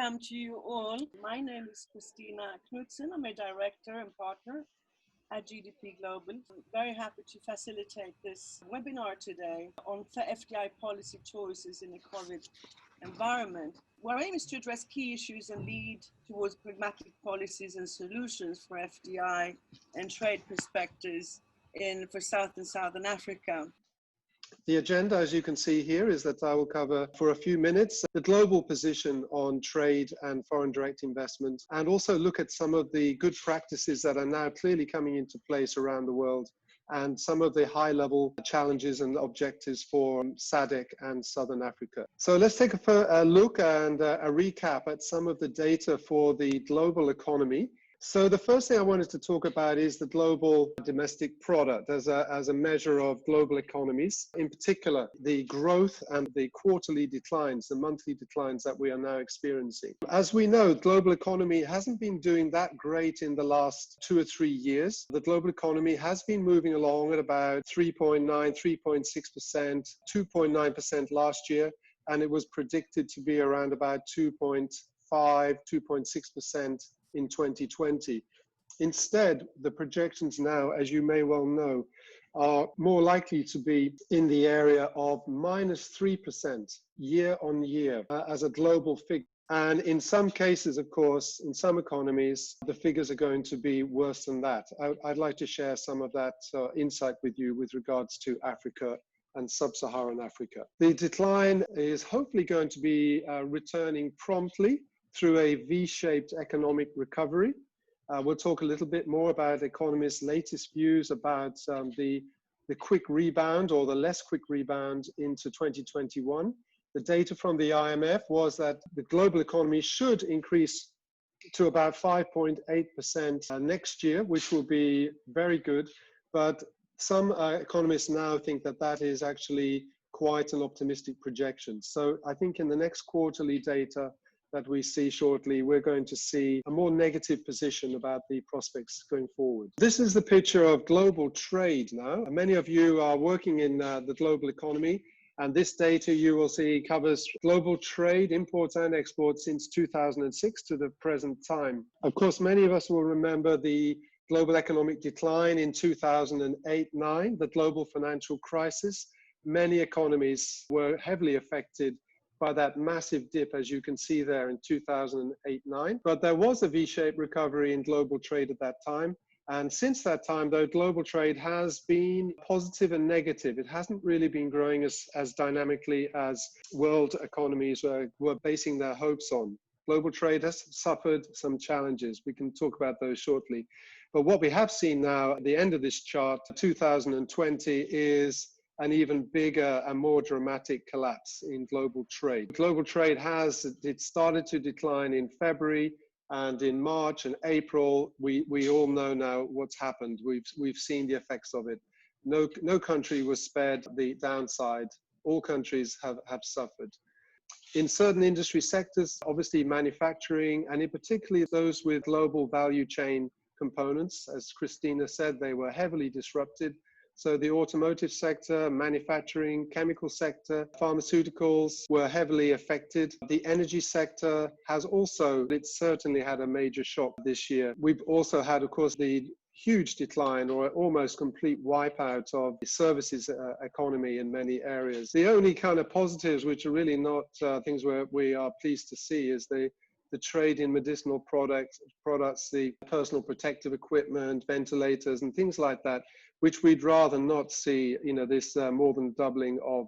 welcome to you all. My name is Christina Knudsen. I'm a director and partner at GDP Global. I'm very happy to facilitate this webinar today on FDI policy choices in the COVID environment. Our aim is to address key issues and lead towards pragmatic policies and solutions for FDI and trade perspectives for South and Southern Africa. The agenda, as you can see here, is that I will cover for a few minutes the global position on trade and foreign direct investment, and also look at some of the good practices that are now clearly coming into place around the world, and some of the high-level challenges and objectives for SADC and Southern Africa. So let's take a look and a recap at some of the data for the global economy. So the first thing I wanted to talk about is the global domestic product as a measure of global economies, in particular the growth and the quarterly declines, the monthly declines that we are now experiencing. As we know, the global economy hasn't been doing that great in the last 2 or 3 years. The global economy has been moving along at about 3.9, 3.6%, 2.9% last year, and it was predicted to be around about 2.5, 2.6% in 2020. Instead, the projections now, as you may well know, are more likely to be in the area of -3% year on year as a global figure. And in some cases, of course, in some economies, the figures are going to be worse than that. I'd like to share some of that insight with you with regards to Africa and sub-Saharan Africa. The decline is hopefully going to be returning promptly through a V-shaped economic recovery. We'll talk a little bit more about economists' latest views about the quick rebound or the less quick rebound into 2021. The data from the IMF was that the global economy should increase to about 5.8% next year, which will be very good. But some economists now think that that is actually quite an optimistic projection. So I think in the next quarterly data that we see shortly, we're going to see a more negative position about the prospects going forward. This is the picture of global trade now. Many of you are working in the global economy, and this data you will see covers global trade, imports and exports since 2006 to the present time. Of course, many of us will remember the global economic decline in 2008-9, the global financial crisis. Many economies were heavily affected by that massive dip, as you can see there in 2008-9. But there was a V-shaped recovery in global trade at that time. And since that time, though, global trade has been positive and negative. It hasn't really been growing as dynamically as world economies were basing their hopes on. Global trade has suffered some challenges. We can talk about those shortly. But what we have seen now at the end of this chart, 2020, is an even bigger and more dramatic collapse in global trade. Global trade it started to decline in February, and in March and April, we all know now what's happened. We've seen the effects of it. No country was spared the downside. All countries have suffered. In certain industry sectors, obviously manufacturing, and in particularly those with global value chain components, as Christina said, they were heavily disrupted. So the automotive sector, manufacturing, chemical sector, pharmaceuticals were heavily affected. The energy sector has also, it certainly had a major shock this year. We've also had, of course, the huge decline or almost complete wipeout of the services economy in many areas. The only kind of positives, which are really not things where we are pleased to see, is the trade in medicinal products, the personal protective equipment, ventilators, and things like that, which we'd rather not see, this more than doubling of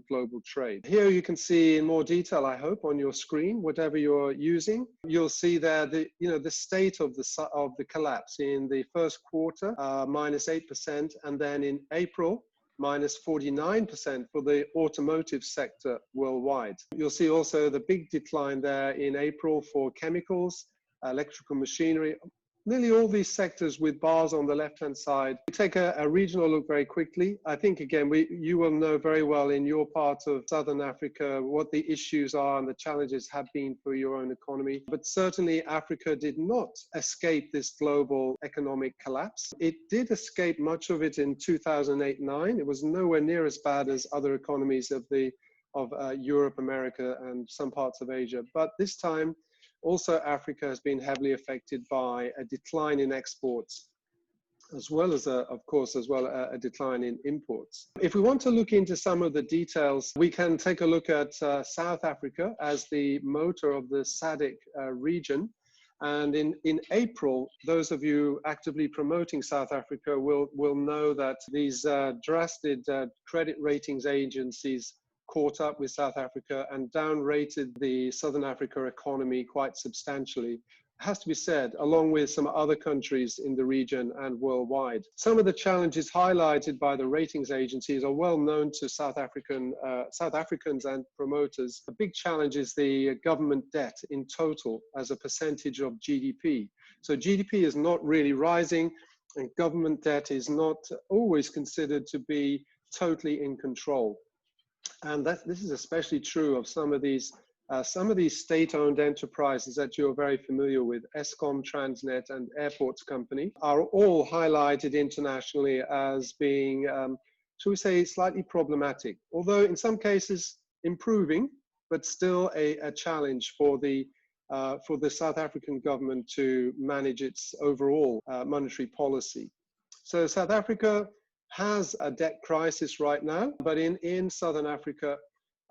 global trade. Here you can see in more detail, I hope, on your screen, whatever you're using. You'll see there the state of the collapse in the first quarter, -8%, and then in April, -49% for the automotive sector worldwide. You'll see also the big decline there in April for chemicals, electrical machinery, nearly all these sectors with bars on the left-hand side. We take a regional look very quickly. I think, again, you will know very well in your part of Southern Africa what the issues are and the challenges have been for your own economy. But certainly Africa did not escape this global economic collapse. It did escape much of it in 2008-9. It was nowhere near as bad as other economies of Europe, America, and some parts of Asia. But this time, Also, Africa has been heavily affected by a decline in exports, as well as, of course, a decline in imports. If we want to look into some of the details, we can take a look at South Africa as the motor of the SADC region. And in April, those of you actively promoting South Africa will know that these drastic credit ratings agencies caught up with South Africa and downrated the Southern Africa economy quite substantially. Has to be said, along with some other countries in the region and worldwide. Some of the challenges highlighted by the ratings agencies are well known to South Africans and promoters. A big challenge is the government debt in total as a percentage of GDP. So GDP is not really rising, and government debt is not always considered to be totally in control. And this is especially true of some of these state-owned enterprises that you're very familiar with, Eskom, Transnet, and Airports Company, are all highlighted internationally as being, shall we say, slightly problematic. Although in some cases improving, but still a challenge for the South African government to manage its overall monetary policy. So South Africa has a debt crisis right now, but in Southern Africa,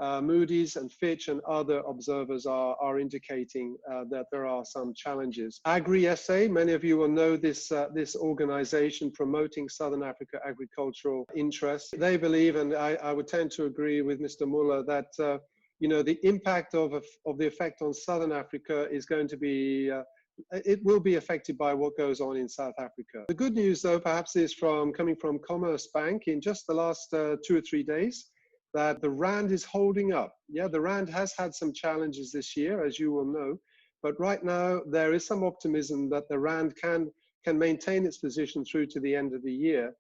Moody's and Fitch and other observers are indicating that there are some challenges. Agri-SA, many of you will know this organization promoting Southern Africa agricultural interests. They believe, and I would tend to agree with Mr. Muller, that the impact of the effect on Southern Africa is going to be it will be affected by what goes on in South Africa. The good news, though, perhaps is coming from Commerce Bank in just the last 2 or 3 days, that the Rand is holding up. Yeah, the Rand has had some challenges this year, as you will know, but right now there is some optimism that the Rand can maintain its position through to the end of the year.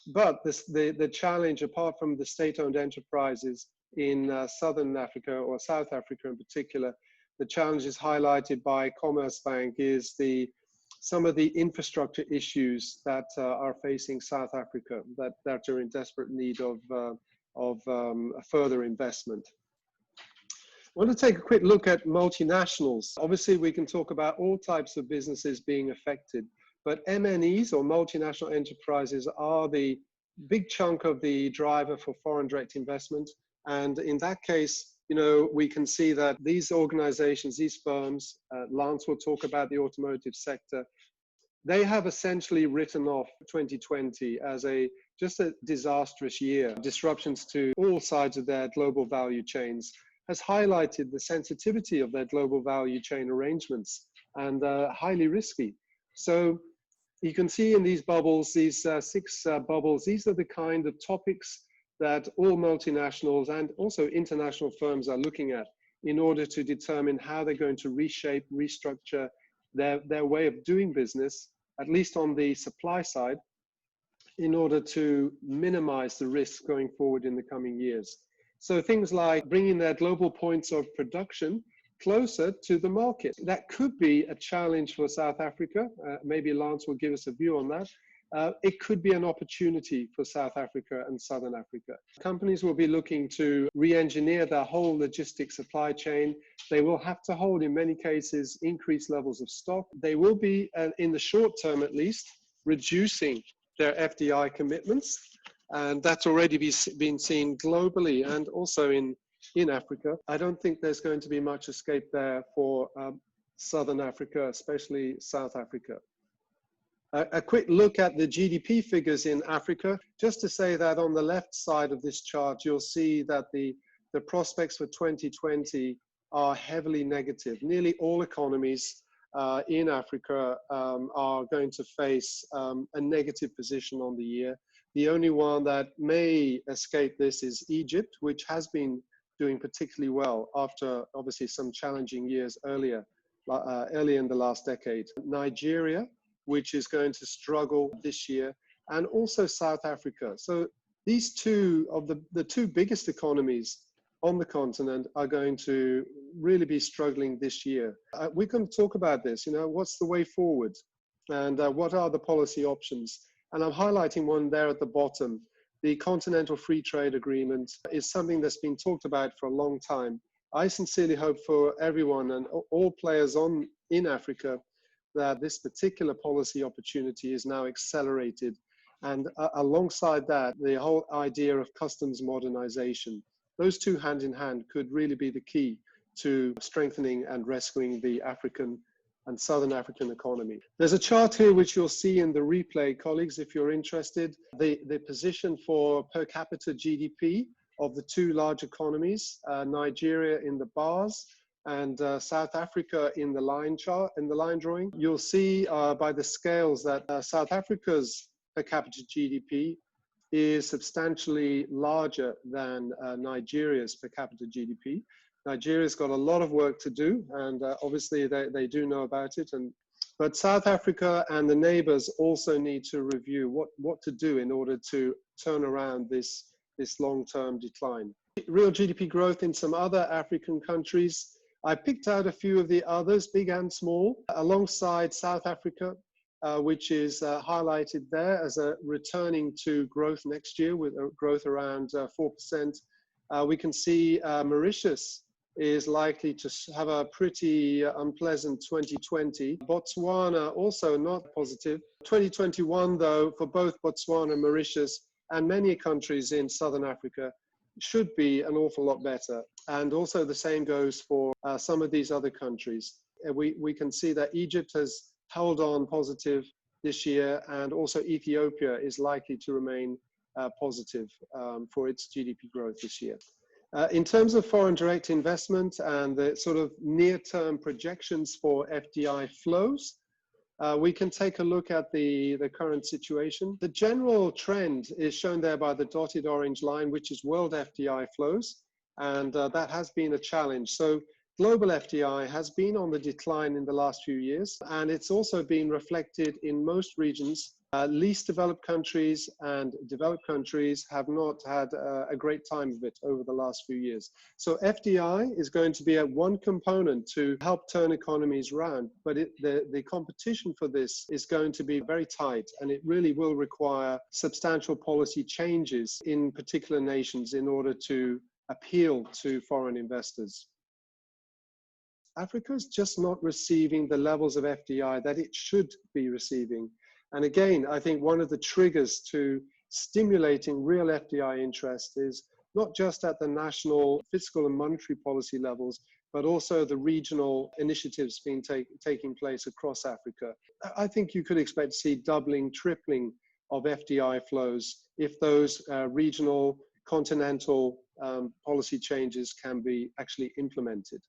But the challenge, apart from the state-owned enterprises in Southern Africa, or South Africa in particular, the challenges highlighted by Commerce Bank is some of the infrastructure issues that are facing South Africa, that are in desperate need of further investment. I want to take a quick look at multinationals. Obviously, we can talk about all types of businesses being affected, but MNEs, or multinational enterprises, are the big chunk of the driver for foreign direct investment. And in that case, we can see that these organizations, these firms, Lance will talk about the automotive sector, they have essentially written off 2020 as just a disastrous year. Disruptions to all sides of their global value chains has highlighted the sensitivity of their global value chain arrangements, and highly risky. So you can see in these bubbles, these 6 bubbles, these are the kind of topics that all multinationals and also international firms are looking at in order to determine how they're going to reshape, restructure their way of doing business, at least on the supply side, in order to minimize the risk going forward in the coming years. So things like bringing their global points of production closer to the market. That could be a challenge for South Africa. Maybe Lance will give us a view on that. It could be an opportunity for South Africa and Southern Africa. Companies will be looking to re-engineer their whole logistics supply chain. They will have to hold, in many cases, increased levels of stock. They will be, in the short term at least, reducing their FDI commitments. And that's already been seen globally and also in Africa. I don't think there's going to be much escape there for Southern Africa, especially South Africa. A quick look at the GDP figures in Africa, just to say that on the left side of this chart, you'll see that the prospects for 2020 are heavily negative. Nearly all economies in Africa are going to face a negative position on the year. The only one that may escape this is Egypt, which has been doing particularly well after obviously some challenging years early in the last decade. Nigeria, which is going to struggle this year, and also South Africa. So these two of the 2 biggest economies on the continent are going to really be struggling this year. We're going to talk about this, what's the way forward, and what are the policy options? And I'm highlighting one there at the bottom. The Continental Free Trade Agreement is something that's been talked about for a long time. I sincerely hope for everyone and all players in Africa that this particular policy opportunity is now accelerated. And alongside that, the whole idea of customs modernization, those two hand in hand could really be the key to strengthening and rescuing the African and Southern African economy. There's a chart here which you'll see in the replay, colleagues, if you're interested. The position for per capita GDP of the two large economies, Nigeria in the bars and South Africa in the line chart, in the line drawing. You'll see by the scales that South Africa's per capita GDP is substantially larger than Nigeria's per capita GDP. Nigeria's got a lot of work to do, and obviously they do know about it. But South Africa and the neighbors also need to review what to do in order to turn around this long-term decline. Real GDP growth in some other African countries. I picked out a few of the others, big and small, alongside South Africa, which is highlighted there as a returning to growth next year with a growth around 4%. We can see Mauritius is likely to have a pretty unpleasant 2020. Botswana also not positive. 2021 though, for both Botswana, Mauritius and many countries in Southern Africa should be an awful lot better. And also the same goes for some of these other countries. We can see that Egypt has held on positive this year, and also Ethiopia is likely to remain positive for its GDP growth this year. In terms of foreign direct investment and the sort of near-term projections for FDI flows, we can take a look at the current situation. The general trend is shown there by the dotted orange line, which is world FDI flows, and that has been a challenge. So global FDI has been on the decline in the last few years, and it's also been reflected in most regions. Least developed countries and developed countries have not had a great time of it over the last few years. So FDI is going to be one component to help turn economies around, but the competition for this is going to be very tight, and it really will require substantial policy changes in particular nations in order to appeal to foreign investors. Africa is just not receiving the levels of FDI that it should be receiving. And again, I think one of the triggers to stimulating real FDI interest is not just at the national fiscal and monetary policy levels, but also the regional initiatives being taking place across Africa. I think you could expect to see doubling, tripling of FDI flows if those regional, continental policy changes can be actually implemented.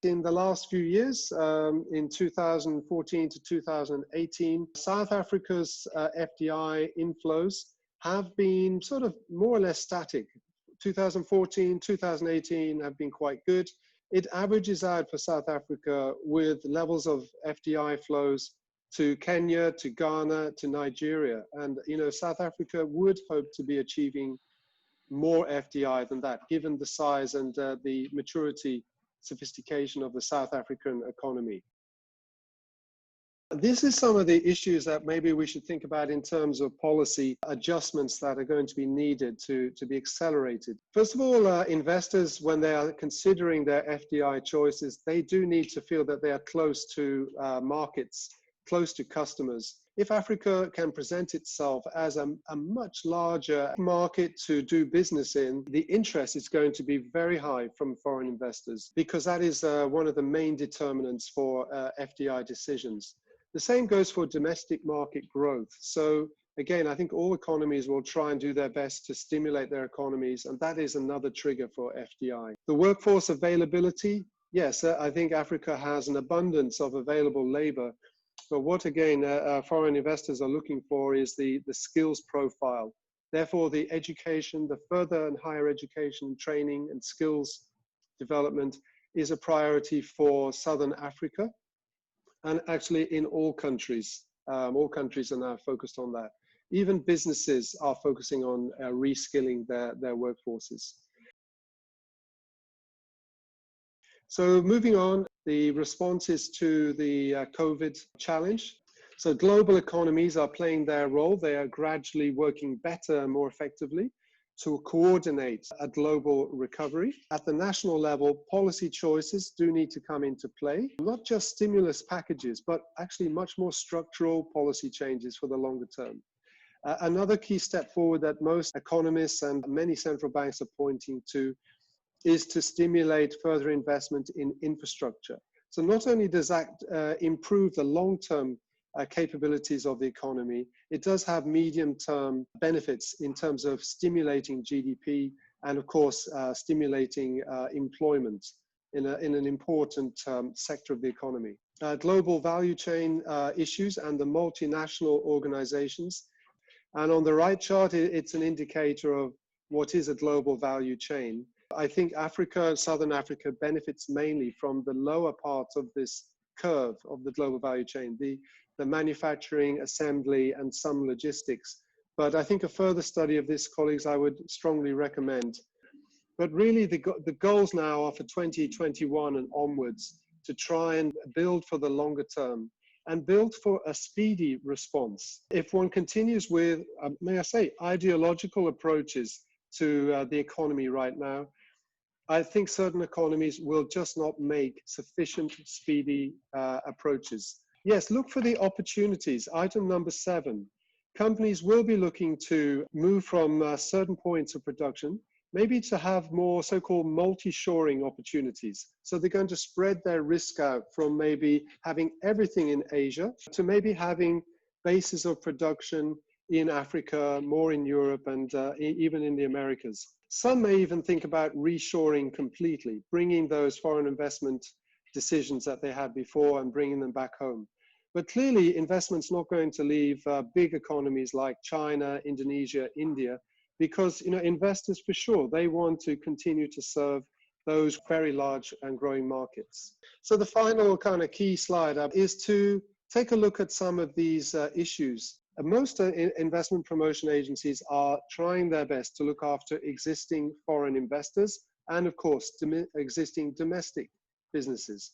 In the last few years, in 2014 to 2018, South Africa's FDI inflows have been sort of more or less static. 2014, 2018 have been quite good. It averages out for South Africa with levels of FDI flows to Kenya, to Ghana, to Nigeria. And, you know, South Africa would hope to be achieving more FDI than that, given the size and the maturity sophistication of the South African economy. This is some of the issues that maybe we should think about in terms of policy adjustments that are going to be needed to be accelerated. First of all, investors, when they are considering their FDI choices, they do need to feel that they are close to markets, close to customers. If Africa can present itself as a much larger market to do business in, the interest is going to be very high from foreign investors, because that is one of the main determinants for FDI decisions. The same goes for domestic market growth. So again, I think all economies will try and do their best to stimulate their economies, and that is another trigger for FDI. The workforce availability, yes, I think Africa has an abundance of available labor. But what, again, foreign investors are looking for is the skills profile. Therefore, the education, the further and higher education, training and skills development is a priority for Southern Africa. And actually in all countries are now focused on that. Even businesses are focusing on reskilling their workforces. So moving on, the responses to the COVID challenge. So global economies are playing their role. They are gradually working better and more effectively to coordinate a global recovery. At the national level, policy choices do need to come into play, not just stimulus packages, but actually much more structural policy changes for the longer term. Another key step forward that most economists and many central banks are pointing to is to stimulate further investment in infrastructure. So not only does that improve the long-term capabilities of the economy, it does have medium-term benefits in terms of stimulating GDP and, of course, stimulating employment in an important sector of the economy. Global value chain issues and the multinational organizations. And on the right chart, it's an indicator of what is a global value chain. I think Africa, Southern Africa, benefits mainly from the lower part of this curve of the global value chain, the manufacturing, assembly, and some logistics. But I think a further study of this, colleagues, I would strongly recommend. But really, the goals now are for 2021 and onwards to try and build for the longer term and build for a speedy response. If one continues with, may I say, ideological approaches to the economy right now, I think certain economies will just not make sufficient speedy approaches. Yes, look for the opportunities. Item number 7, companies will be looking to move from certain points of production, maybe to have more so-called multi-shoring opportunities. So they're going to spread their risk out from maybe having everything in Asia to maybe having bases of production in Africa, more in Europe, and even in the Americas. Some may even think about reshoring completely, bringing those foreign investment decisions that they had before and bringing them back home. But clearly, investment's not going to leave big economies like China, Indonesia, India, because investors, for sure, they want to continue to serve those very large and growing markets. So the final kind of key slide is to take a look at some of these issues. Most investment promotion agencies are trying their best to look after existing foreign investors and, of course, existing domestic businesses.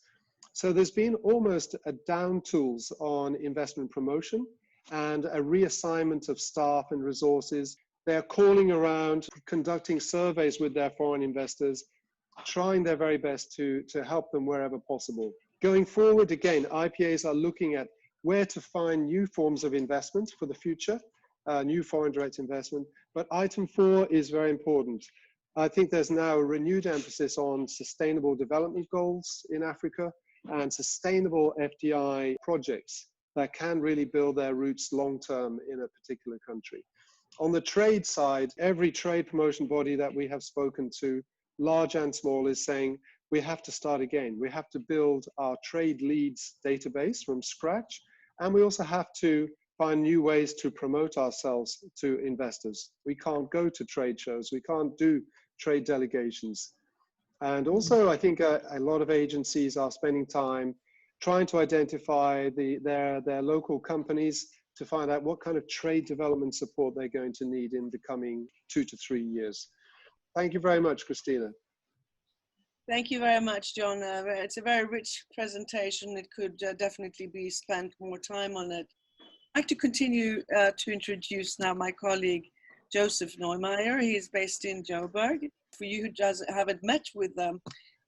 So there's been almost a down tools on investment promotion and a reassignment of staff and resources. They're calling around, conducting surveys with their foreign investors, trying their very best to help them wherever possible. Going forward, again, IPAs are looking at where to find new forms of investment for the future, new foreign direct investment. But item 4 is very important. I think there's now a renewed emphasis on sustainable development goals in Africa and sustainable FDI projects that can really build their roots long-term in a particular country. On the trade side, every trade promotion body that we have spoken to, large and small, is saying we have to start again. We have to build our trade leads database from scratch. And we also have to find new ways to promote ourselves to investors. We can't go to trade shows. We can't do trade delegations. And also, I think a lot of agencies are spending time trying to identify their local companies to find out what kind of trade development support they're going to need in the coming 2 to 3 years. Thank you very much, Christina. Thank you very much, John. It's a very rich presentation. It could definitely be spent more time on it. I'd like to continue to introduce now my colleague, Joseph Neumeier. He is based in Joburg. For you who haven't met with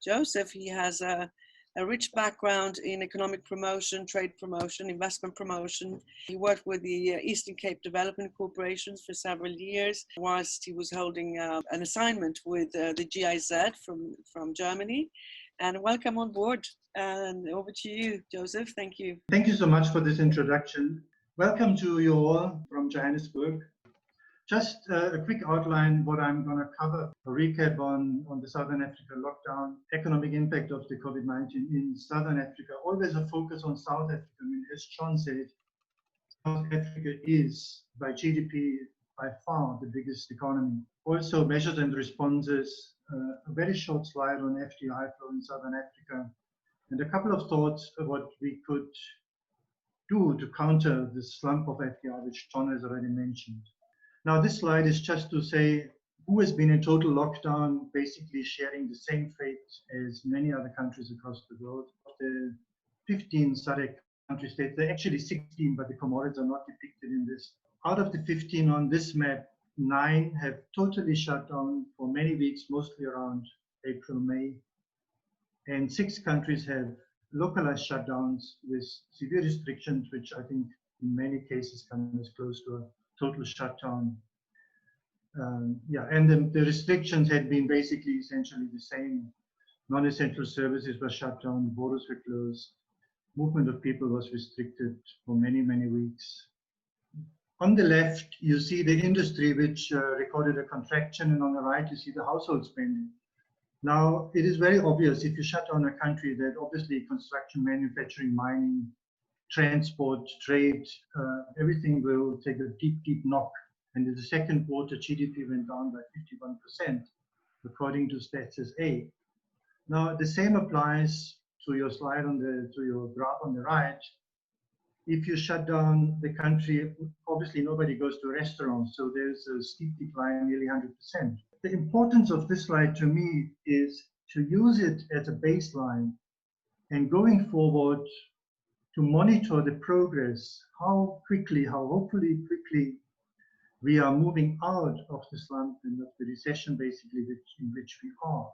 Joseph, he has a rich background in economic promotion, trade promotion, investment promotion. He worked with the Eastern Cape Development Corporations for several years, whilst he was holding an assignment with the GIZ from Germany. And welcome on board. And over to you, Joseph. Thank you. Thank you so much for this introduction. Welcome to you all from Johannesburg. Just a quick outline what I'm going to cover, a recap on the Southern Africa lockdown, economic impact of the COVID-19 in Southern Africa, always a focus on South Africa. I mean, as John said, South Africa is, by GDP, by far the biggest economy. Also measures and responses, a very short slide on FDI flow in Southern Africa, and a couple of thoughts of what we could do to counter the slump of FDI, which John has already mentioned. Now, this slide is just to say who has been in total lockdown, basically sharing the same fate as many other countries across the world. The 15 SADC country states, they're actually 16, but the commodities are not depicted in this. Out of the 15 on this map, 9 have totally shut down for many weeks, mostly around April, May. And 6 countries have localized shutdowns with severe restrictions, which I think in many cases come as close to a total shutdown. And the restrictions had been basically essentially the same. Non-essential services were shut down, borders were closed, movement of people was restricted for many, many weeks. On the left, you see the industry, which recorded a contraction, and on the right, you see the household spending. Now, it is very obvious if you shut down a country that obviously construction, manufacturing, mining, transport, trade, everything will take a deep, deep knock. And in the second quarter, GDP went down by 51%, according to SADC. Now, the same applies to your slide to your graph on the right. If you shut down the country, obviously nobody goes to restaurants, so there's a steep decline, nearly 100%. The importance of this slide to me is to use it as a baseline and going forward to monitor the progress, how hopefully quickly we are moving out of the slump and of the recession basically in which we are.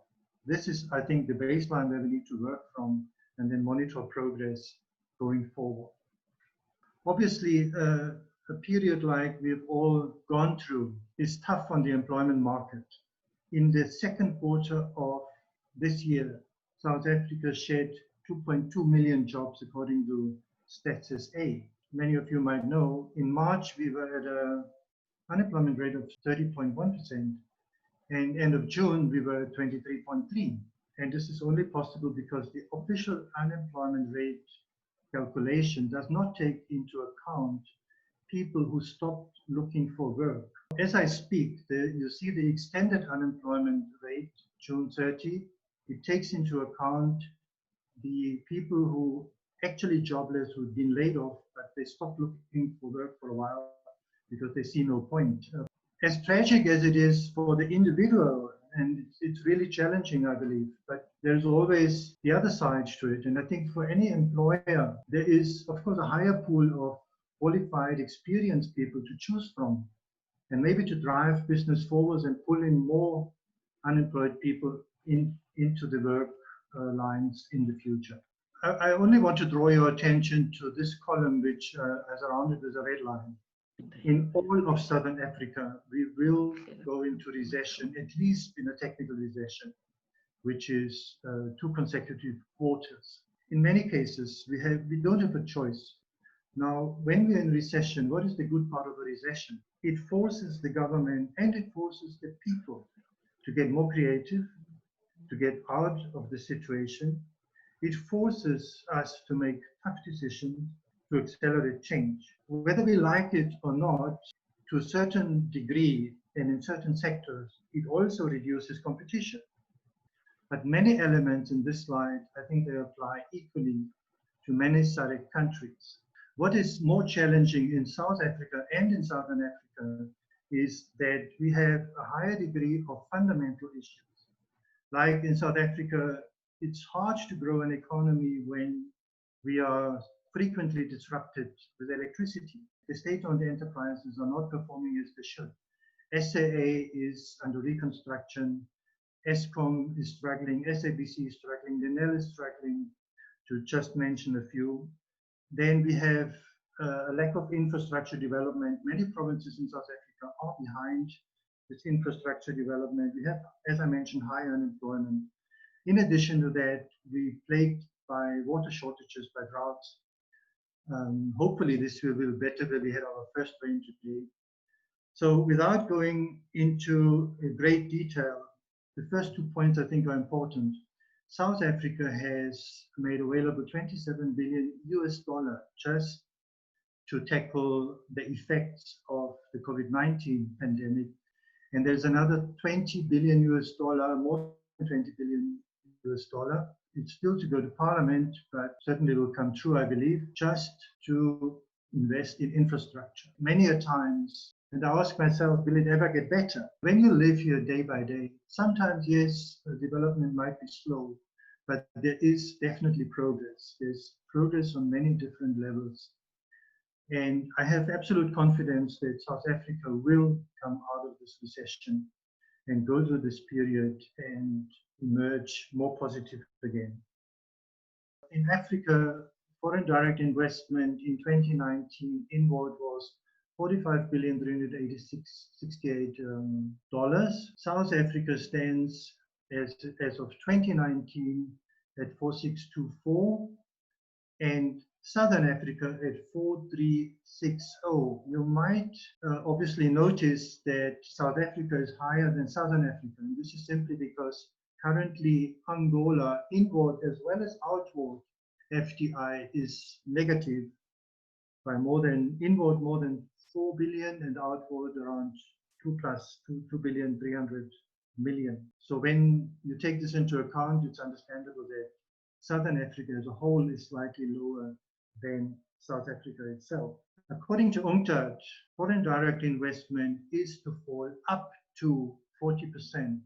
This is, I think, the baseline where we need to work from and then monitor progress going forward. Obviously, a period like we've all gone through is tough on the employment market. In the second quarter of this year, South Africa shed 2.2 million jobs according to SADC. Many of you might know, in March we were at an unemployment rate of 30.1%, and end of June we were at 23.3%. And this is only possible because the official unemployment rate calculation does not take into account people who stopped looking for work. As I speak, you see the extended unemployment rate, June 30. It takes into account the people who actually jobless, who've been laid off, but they stopped looking for work for a while because they see no point. As tragic as it is for the individual, and it's really challenging, I believe, but there's always the other side to it. And I think for any employer, there is, of course, a higher pool of qualified, experienced people to choose from, and maybe to drive business forwards and pull in more unemployed people into the work lines in the future. I only want to draw your attention to this column, which has around it is a red line. In all of Southern Africa, we will go into recession, at least in a technical recession, which is 2 consecutive quarters. In many cases, we don't have a choice. Now, when we're in recession, what is the good part of a recession? It forces the government and it forces the people to get more creative, to get out of the situation. It forces us to make tough decisions, to accelerate change. Whether we like it or not, to a certain degree and in certain sectors, it also reduces competition. But many elements in this slide, I think they apply equally to many SADC countries. What is more challenging in South Africa and in Southern Africa is that we have a higher degree of fundamental issues. Like in South Africa, it's hard to grow an economy when we are frequently disrupted with electricity. The state-owned enterprises are not performing as they should. SAA is under reconstruction, Eskom is struggling, SABC is struggling, Denel is struggling, to just mention a few. Then we have a lack of infrastructure development. Many provinces in South Africa are behind this infrastructure development. We have, as I mentioned, high unemployment. In addition to that, we're plagued by water shortages, by droughts. Hopefully this will be better when we had our first rain today. So without going into great detail, the first 2 points I think are important. South Africa has made available $27 billion just to tackle the effects of the COVID-19 pandemic. And there's another $20 billion, more than $20 billion. It's still to go to Parliament, but certainly will come true, I believe, just to invest in infrastructure. Many a times, and I ask myself, will it ever get better? When you live here day by day, sometimes, yes, development might be slow, but there is definitely progress. There's progress on many different levels. And I have absolute confidence that South Africa will come out of this recession and go through this period and emerge more positive again. In Africa, foreign direct investment in 2019 inward was $45,386.68. South Africa stands as of 2019 at 4624, and Southern Africa at 4360. You might obviously notice that South Africa is higher than Southern Africa, and this is simply because currently Angola, inward as well as outward FDI, is negative by inward more than 4 billion and outward around 2.3 billion. So when you take this into account, it's understandable that Southern Africa as a whole is slightly lower than South Africa itself. According to UNCTAD, foreign direct investment is to fall up to 40%.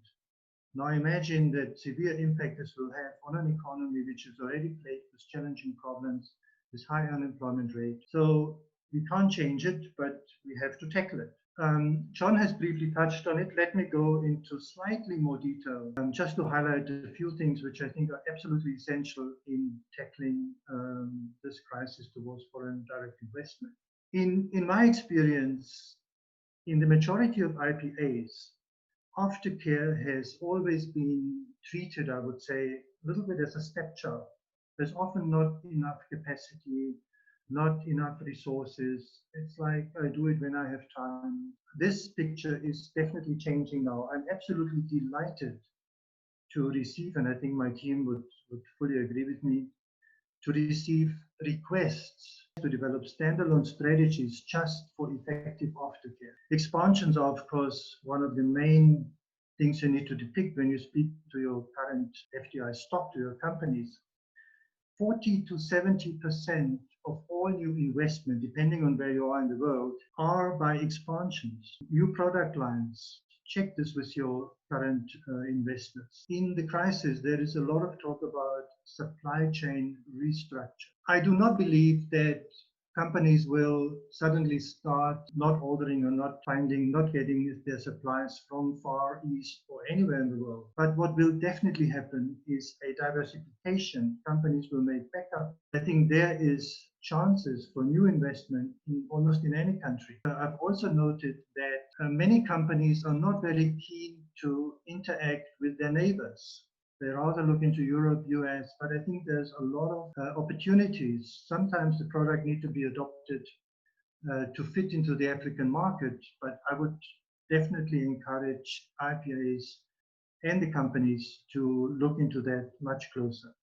Now imagine that severe impact this will have on an economy which is already plagued with challenging problems, this high unemployment rate. So we can't change it, but we have to tackle it. John has briefly touched on it. Let me go into slightly more detail, just to highlight a few things which I think are absolutely essential in tackling this crisis towards foreign direct investment. In my experience, in the majority of IPAs, aftercare has always been treated, I would say, a little bit as a stepchild. There's often not enough capacity, not enough resources. It's like I do it when I have time. This picture is definitely changing now. I'm absolutely delighted to receive, and I think my team would fully agree with me, to receive requests to develop standalone strategies just for effective aftercare. Expansions are, of course, one of the main things you need to depict when you speak to your current FDI stock, to your companies. 40 to 70% of all new investment, depending on where you are in the world, are by expansions, new product lines. Check this with your current investors. In the crisis, there is a lot of talk about supply chain restructure. I do not believe that companies will suddenly start not ordering or not getting their supplies from Far East or anywhere in the world. But what will definitely happen is a diversification. Companies will make backup. I think there is chances for new investment in almost in any country. I've also noted that many companies are not very keen to interact with their neighbors. They rather look into Europe, US, but I think there's a lot of opportunities. Sometimes the product needs to be adopted to fit into the African market, but I would definitely encourage IPAs and the companies to look into that much closer.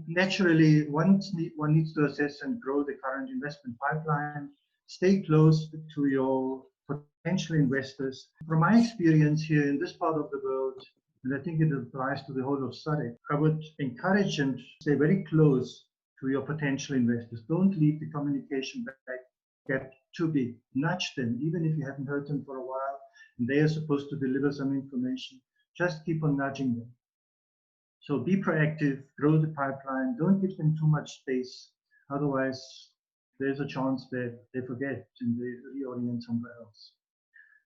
Naturally, one needs to assess and grow the current investment pipeline, stay close to your potential investors. From my experience here in this part of the world, and I think it applies to the whole of SADC, I would encourage and stay very close to your potential investors. Don't leave the communication gap too big. Nudge them, even if you haven't heard them for a while, and they are supposed to deliver some information. Just keep on nudging them. So be proactive, grow the pipeline, don't give them too much space. Otherwise, there's a chance that they forget and they reorient somewhere else.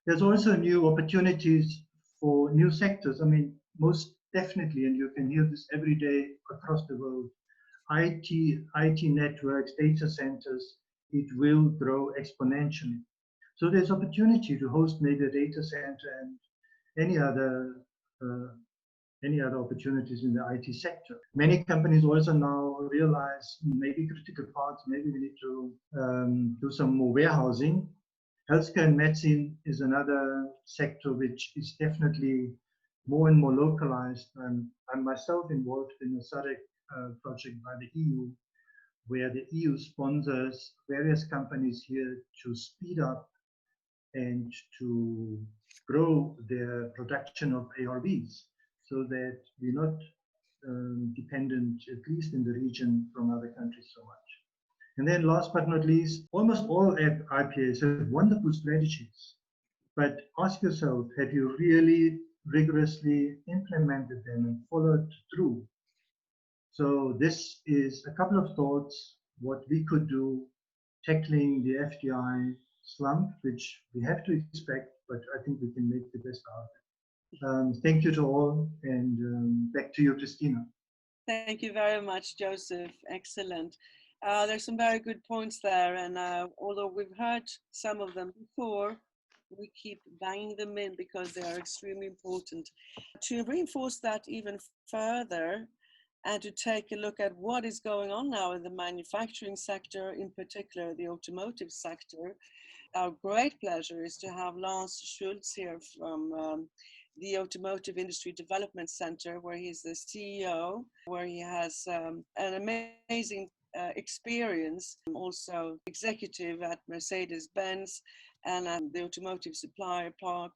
There's also new opportunities for new sectors. I mean, most definitely, and you can hear this every day across the world, IT networks, data centers, it will grow exponentially. So there's opportunity to host maybe a data center and any other opportunities in the IT sector. Many companies also now realize maybe critical parts, maybe we need to do some more warehousing. Healthcare and medicine is another sector which is definitely more and more localized. I'm myself involved in a SADC project by the EU, where the EU sponsors various companies here to speed up and to grow their production of ARVs, so that we're not dependent, at least in the region, from other countries so much. And then last but not least, almost all IPAs have wonderful strategies, but ask yourself, have you really rigorously implemented them and followed through? So this is a couple of thoughts, what we could do tackling the FDI slump, which we have to expect, but I think we can make the best out of it. Thank you to all, and back to you, Christina. Thank you very much, Joseph. Excellent. There's some very good points there, and although we've heard some of them before, we keep banging them in because they are extremely important. To reinforce that even further, and to take a look at what is going on now in the manufacturing sector, in particular the automotive sector, our great pleasure is to have Lance Schultz here from the Automotive Industry Development Center, where he's the CEO, where he has an amazing experience, also executive at Mercedes-Benz and the automotive supplier park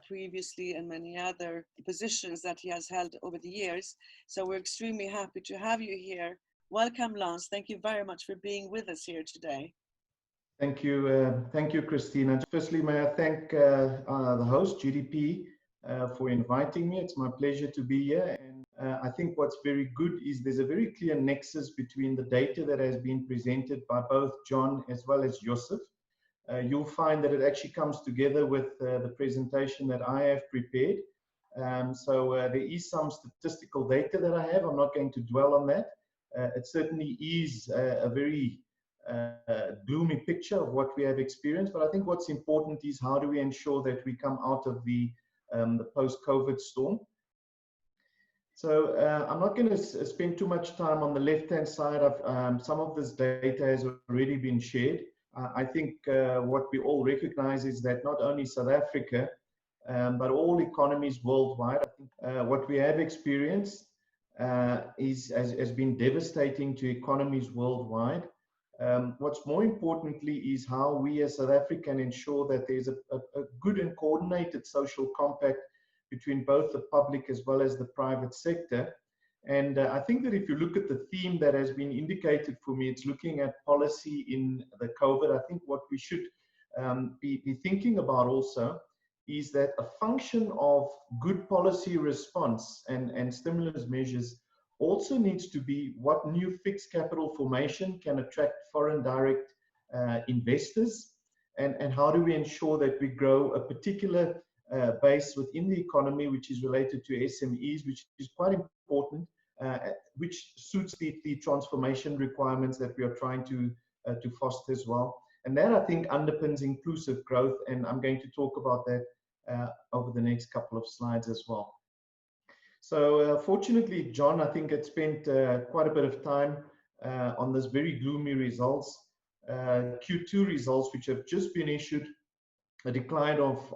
previously, and many other positions that he has held over the years. So we're extremely happy to have you here. Welcome, Lance. Thank you very much for being with us here today. Thank you, Christina. Firstly, may I thank the host, GDP, for inviting me. It's my pleasure to be here. And I think what's very good is there's a very clear nexus between the data that has been presented by both John as well as Joseph. You'll find that it actually comes together with the presentation that I have prepared. So there is some statistical data that I have. I'm not going to dwell on that. It certainly is a very gloomy picture of what we have experienced, but I think what's important is how do we ensure that we come out of the post-COVID storm. So I'm not going to spend too much time on the left-hand side of some of this data has already been shared. I think what we all recognize is that not only South Africa, but all economies worldwide, I think what we have experienced has been devastating to economies worldwide. What's more importantly is how we as South Africa can ensure that there's a good and coordinated social compact between both the public as well as the private sector. And I think that if you look at the theme that has been indicated for me, it's looking at policy in the COVID. I think what we should be thinking about also is that a function of good policy response and stimulus measures also needs to be what new fixed capital formation can attract foreign direct investors, and how do we ensure that we grow a particular base within the economy which is related to SMEs, which is quite important, which suits the transformation requirements that we are trying to foster as well. And that, I think, underpins inclusive growth, and I'm going to talk about that over the next couple of slides as well. So fortunately, John, I think, had spent quite a bit of time on this very gloomy results, Q2 results, which have just been issued, a decline of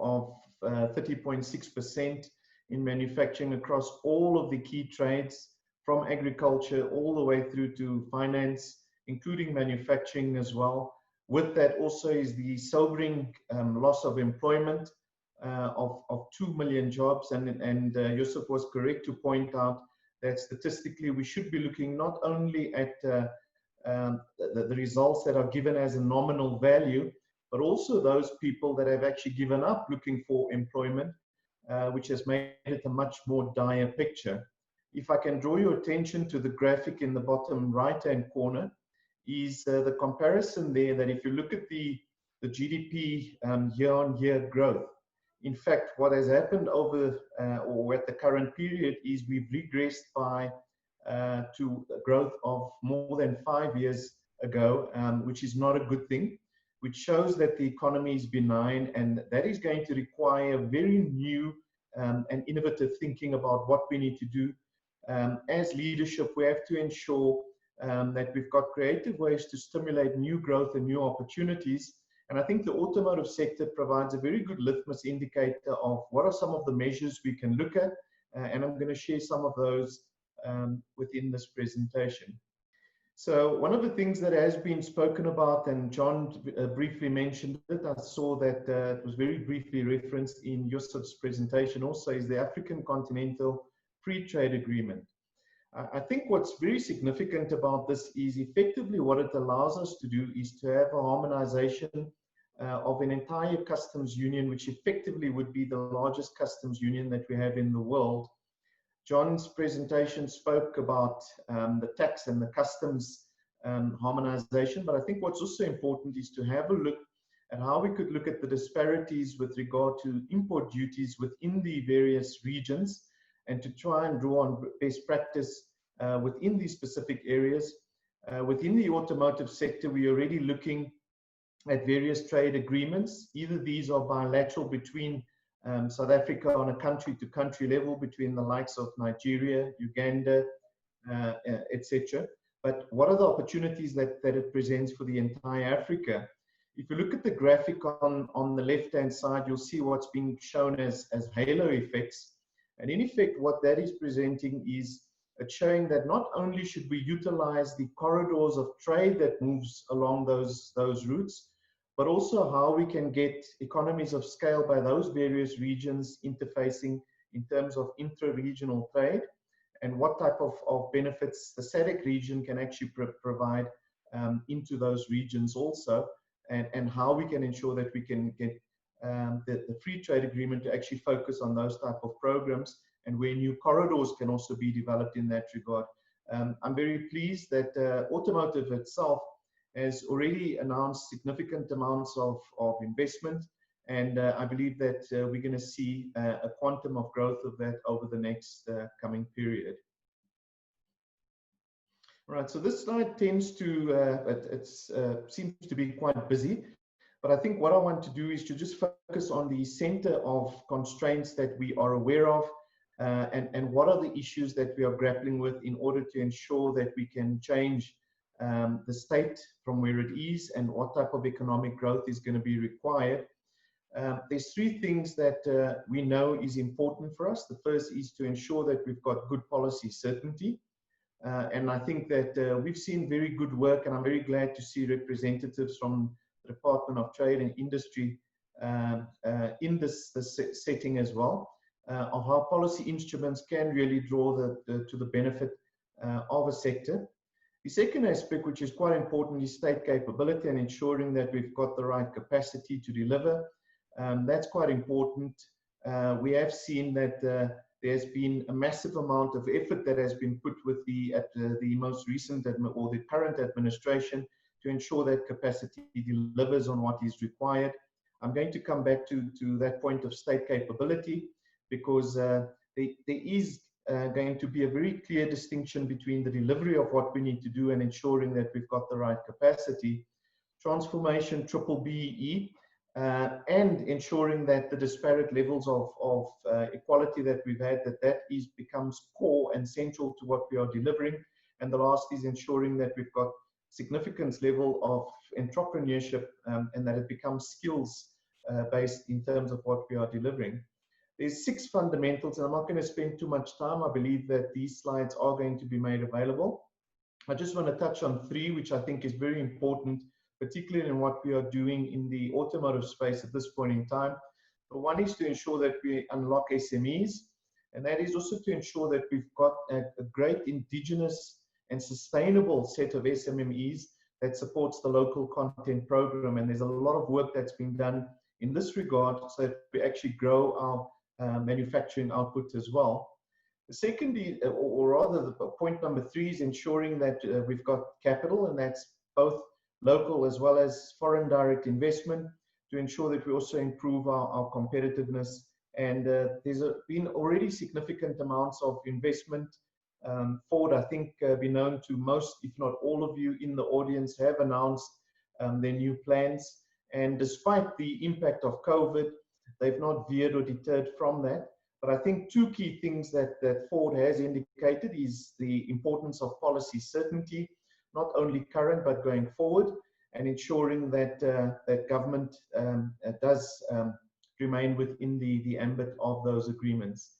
30.6% in manufacturing across all of the key trades, from agriculture all the way through to finance, including manufacturing as well. With that also is the sobering loss of employment of 2 million jobs. And Joseph was correct to point out that statistically we should be looking not only at the results that are given as a nominal value, but also those people that have actually given up looking for employment, which has made it a much more dire picture. If I can draw your attention to the graphic in the bottom right-hand corner, is the comparison there that if you look at the GDP year-on-year growth, in fact, what has happened over or at the current period is we've regressed to a growth of more than 5 years ago, which is not a good thing, which shows that the economy is benign, and that is going to require very new and innovative thinking about what we need to do. As leadership, we have to ensure that we've got creative ways to stimulate new growth and new opportunities. And I think the automotive sector provides a very good litmus indicator of what are some of the measures we can look at. And I'm going to share some of those within this presentation. So one of the things that has been spoken about, and John briefly mentioned it, I saw that it was very briefly referenced in Yusuf's presentation also, is the African Continental Free Trade Agreement. I think what's very significant about this is effectively what it allows us to do is to have a harmonization of an entire customs union, which effectively would be the largest customs union that we have in the world. John's presentation spoke about the tax and the customs harmonization. But I think what's also important is to have a look at how we could look at the disparities with regard to import duties within the various regions, and to try and draw on best practice within these specific areas. Within the automotive sector, we are already looking at various trade agreements. Either these are bilateral between South Africa on a country-to-country level, between the likes of Nigeria, Uganda, etc. But what are the opportunities that it presents for the entire Africa? If you look at the graphic on the left-hand side, you'll see what's being shown as halo effects. And in effect, what that is presenting is it's showing that not only should we utilize the corridors of trade that moves along those routes, but also how we can get economies of scale by those various regions interfacing in terms of intra-regional trade, and what type of benefits the SADC region can actually provide into those regions also, and how we can ensure that we can get the free trade agreement to actually focus on those type of programs, and where new corridors can also be developed in that regard. I'm very pleased that automotive itself has already announced significant amounts of investment, and I believe that we're going to see a quantum of growth of that over the next coming period. All right, so this slide tends to, seems to be quite busy, but I think what I want to do is to just focus on the center of constraints that we are aware of, and what are the issues that we are grappling with in order to ensure that we can change the state from where it is, and what type of economic growth is going to be required. There's three things that we know is important for us. The first is to ensure that we've got good policy certainty. And I think that we've seen very good work, and I'm very glad to see representatives from the Department of Trade and Industry in this setting as well, of how policy instruments can really draw to the benefit of a sector. The second aspect, which is quite important, is state capability and ensuring that we've got the right capacity to deliver. That's quite important. We have seen that there's been a massive amount of effort that has been put with the most recent or the current administration to ensure that capacity delivers on what is required. I'm going to come back to that point of state capability, because there is going to be a very clear distinction between the delivery of what we need to do and ensuring that we've got the right capacity. Transformation BBBE, and ensuring that the disparate levels of equality that we've had, that becomes core and central to what we are delivering. And the last is ensuring that we've got significant level of entrepreneurship, and that it becomes skills based in terms of what we are delivering. There's 6 fundamentals, and I'm not going to spend too much time. I believe that these slides are going to be made available. I just want to touch on 3, which I think is very important, particularly in what we are doing in the automotive space at this point in time. So one is to ensure that we unlock SMEs, and that is also to ensure that we've got a great indigenous and sustainable set of SMMEs that supports the local content program. And there's a lot of work that's been done in this regard, so that we actually grow our manufacturing output as well. The second, or rather the point number 3, is ensuring that we've got capital, and that's both local as well as foreign direct investment, to ensure that we also improve our competitiveness. And there's been already significant amounts of investment. Ford, I think, be known to most, if not all of you in the audience, have announced their new plans. And despite the impact of COVID, they've not veered or deterred from that. But I think 2 key things that Ford has indicated is the importance of policy certainty, not only current but going forward, and ensuring that that government does remain within the ambit of those agreements.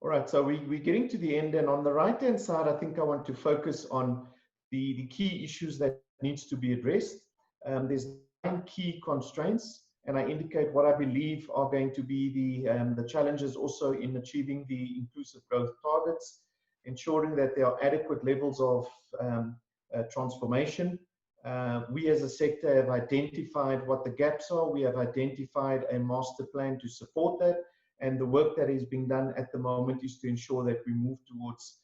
All right, so we're getting to the end, and on the right-hand side, I think I want to focus on the key issues that needs to be addressed. There's 9 key constraints, and I indicate what I believe are going to be the challenges also in achieving the inclusive growth targets, ensuring that there are adequate levels of transformation. We as a sector have identified what the gaps are. We have identified a master plan to support that, and the work that is being done at the moment is to ensure that we move towards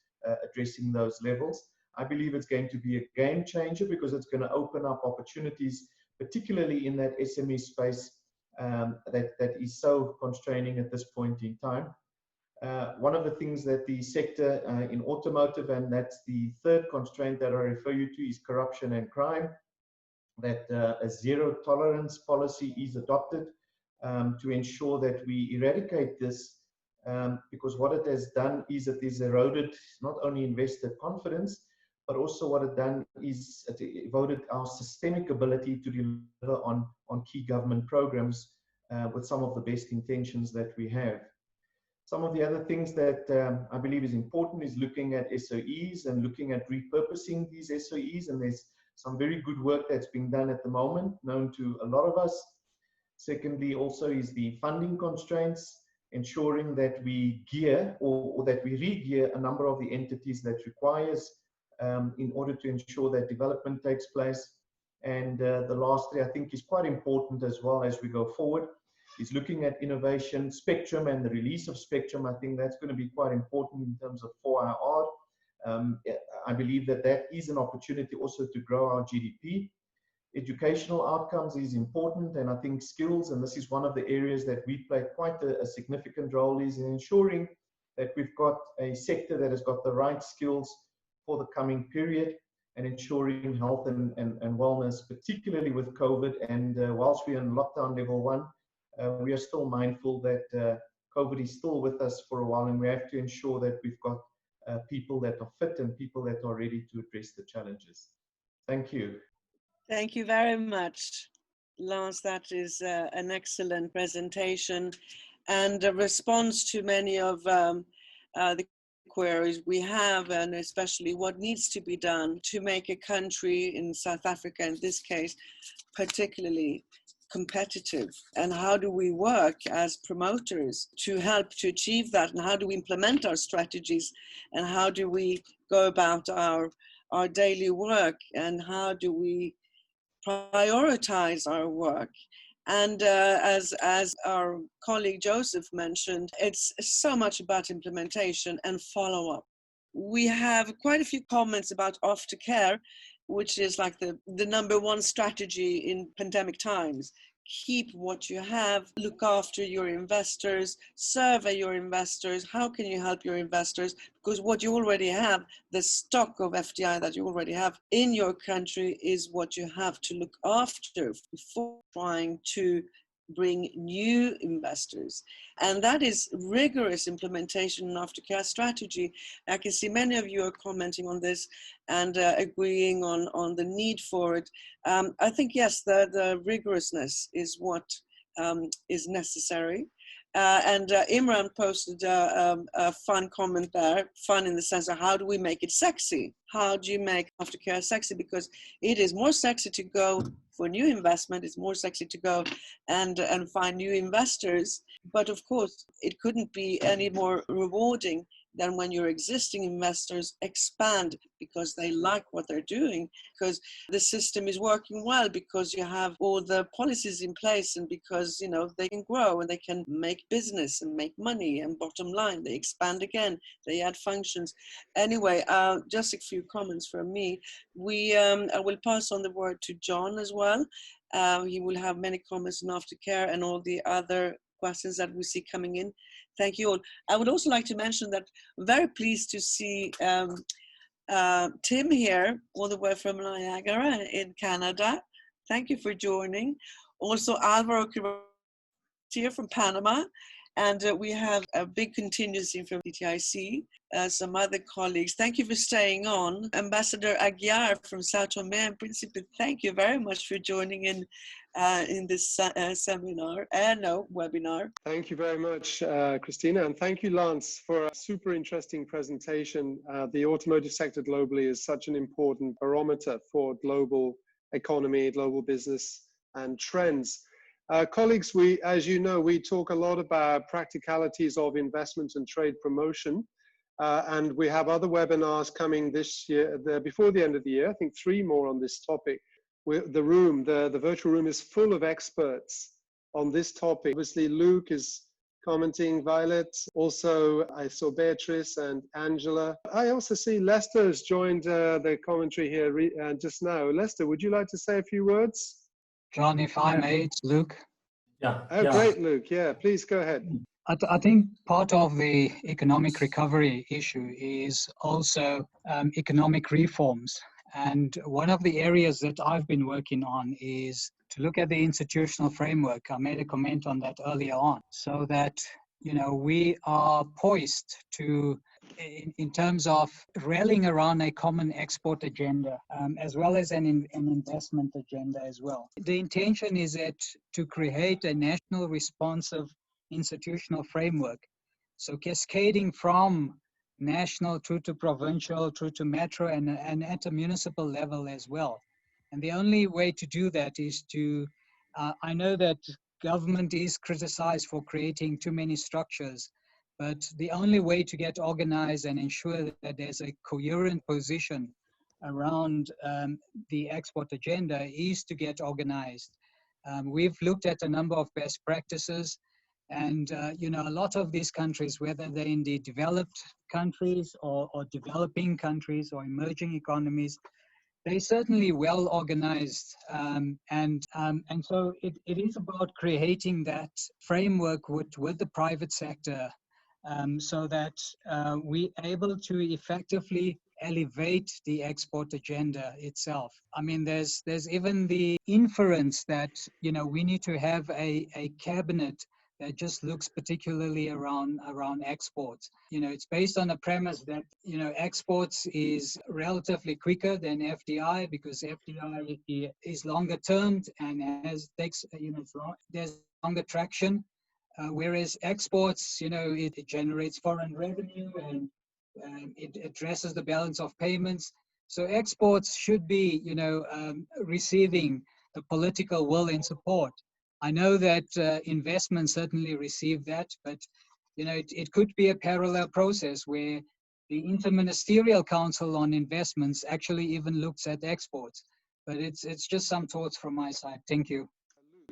addressing those levels. I believe it's going to be a game changer because it's going to open up opportunities, particularly in that SME space that is so constraining at this point in time. One of the things that the sector in automotive, and that's the third constraint that I refer you to, is corruption and crime, that a zero tolerance policy is adopted to ensure that we eradicate this, because what it has done is it has eroded not only investor confidence, but also what it done is it eroded our systemic ability to deliver on key government programs with some of the best intentions that we have. Some of the other things that I believe is important is looking at SOEs and looking at repurposing these SOEs, and there's some very good work that's being done at the moment, known to a lot of us. Secondly, also is the funding constraints, ensuring that we gear or that we re-gear a number of the entities that requires in order to ensure that development takes place. And the last three, I think, is quite important as well as we go forward, is looking at innovation, spectrum, and the release of spectrum. I think that's going to be quite important in terms of 4IR. I believe that that is an opportunity also to grow our GDP. Educational outcomes is important, and I think skills, and this is one of the areas that we play quite a significant role, is in ensuring that we've got a sector that has got the right skills for the coming period, and ensuring health and wellness, particularly with COVID. And whilst we're in lockdown level 1, we are still mindful that COVID is still with us for a while, and we have to ensure that we've got people that are fit and people that are ready to address the challenges. Thank you. Thank you very much, Lance. That is an excellent presentation and a response to many of the queries we have, and especially what needs to be done to make a country, in South Africa in this case, particularly competitive. And how do we work as promoters to help to achieve that? And how do we implement our strategies? And how do we go about our daily work? And how do we prioritize our work? And as our colleague Joseph mentioned, it's so much about implementation and follow-up. We have quite a few comments about aftercare, which is like the #1 strategy in pandemic times. Keep what you have, look after your investors, survey your investors. How can you help your investors? Because what you already have, the stock of FDI that you already have in your country, is what you have to look after before trying to bring new investors. And that is rigorous implementation and aftercare strategy. I can see many of you are commenting on this and agreeing on the need for it. I think, yes, the rigorousness is what is necessary. And Imran posted a fun comment there, fun in the sense of how do we make it sexy? How do you make aftercare sexy? Because it is more sexy to go for new investment, it's more sexy to go and find new investors. But of course, it couldn't be any more rewarding than when your existing investors expand because they like what they're doing, because the system is working well, because you have all the policies in place, and because, you know, they can grow and they can make business and make money, and bottom line, they expand again, they add functions. Anyway, just a few comments from me. I will pass on the word to John as well. He will have many comments on aftercare and all the other questions that we see coming in. Thank you all. I would also like to mention that I'm very pleased to see Tim here, all the way from Niagara in Canada. Thank you for joining. Also Alvaro here from Panama. And we have a big contingency from DTIC, some other colleagues. Thank you for staying on. Ambassador Aguiar from Sao Tome and Principe, thank you very much for joining in this webinar. Thank you very much, Christina, and thank you, Lance, for a super interesting presentation. The automotive sector globally is such an important barometer for global economy, global business, and trends. Colleagues, as you know, we talk a lot about practicalities of investment and trade promotion, and we have other webinars coming this year, before the end of the year. I think 3 more on this topic. The virtual room is full of experts on this topic. Obviously, Luke is commenting, Violet. Also, I saw Beatrice and Angela. I also see Lester has joined the commentary here just now. Lester, would you like to say a few words? John, if I may, it's Luke. Yeah. Oh, yeah. great, Luke. Yeah, please go ahead. I think part of the economic recovery issue is also economic reforms. And one of the areas that I've been working on is to look at the institutional framework. I made a comment on that earlier on, so that, you know, we are poised to, in terms of rallying around a common export agenda, as well as an investment agenda as well. The intention is that to create a national responsive institutional framework, so cascading from national through to provincial, through to metro, and at a municipal level as well. And the only way to do that is to, I know that government is criticized for creating too many structures, but the only way to get organized and ensure that there's a coherent position around the export agenda is to get organized. We've looked at a number of best practices. And, you know, a lot of these countries, whether they're indeed developed countries or developing countries or emerging economies, they're certainly well organized. And so it is about creating that framework with the private sector, so that we're able to effectively elevate the export agenda itself. I mean, there's even the inference that, you know, we need to have a cabinet that just looks particularly around exports. You know, it's based on the premise that, you know, exports is relatively quicker than FDI because FDI is longer termed and takes, you know, there's longer traction. Whereas exports, you know, it generates foreign revenue and it addresses the balance of payments. So exports should be, you know, receiving the political will and support. I know that investments certainly receive that, but, you know, it could be a parallel process where the Interministerial Council on Investments actually even looks at exports. But it's just some thoughts from my side. Thank you.